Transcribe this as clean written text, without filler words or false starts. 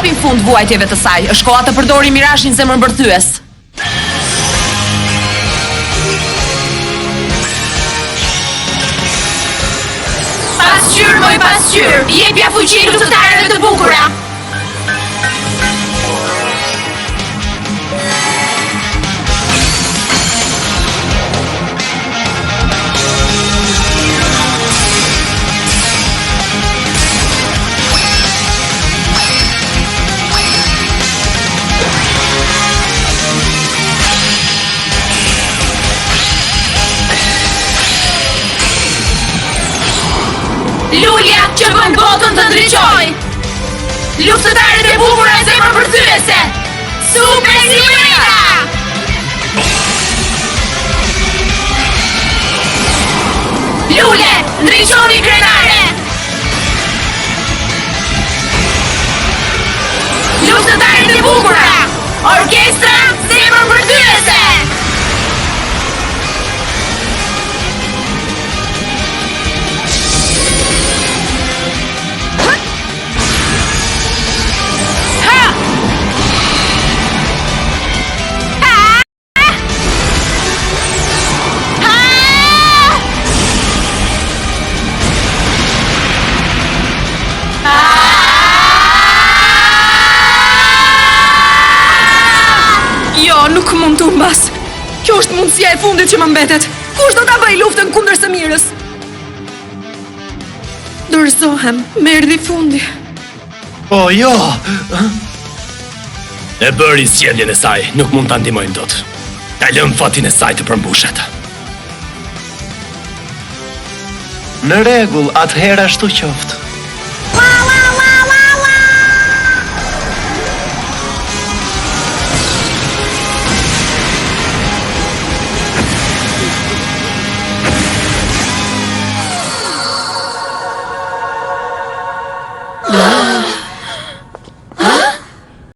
japin fund vuajtjeve të saj. Është koha të përdori Mirashin zemërbërthyes. Pasqyr, moj pasqyr, jepja fuqi luftëtarëve të bukura. Lulja që bën botën të ndriçoj. Luftëtarët e bukura e zemërbërthyese. Super Silueta! Lule, ndriçoni krenare! Luftëtarët e bukura! Orkestra zemërbërthyese! Nuk mund të humbas. Kjo është mundësia e fundit që më mbetet. Kush do ta bëj luftën kundër Sëmirës? Dorëzohem, më erdhi fundi. O, jo! E bëri zgjedhjen e saj, nuk mund ta ndihmojmë dot. Ta lëm fatin e saj të përmbushet. Në rregull, atëherë ashtu qoftë.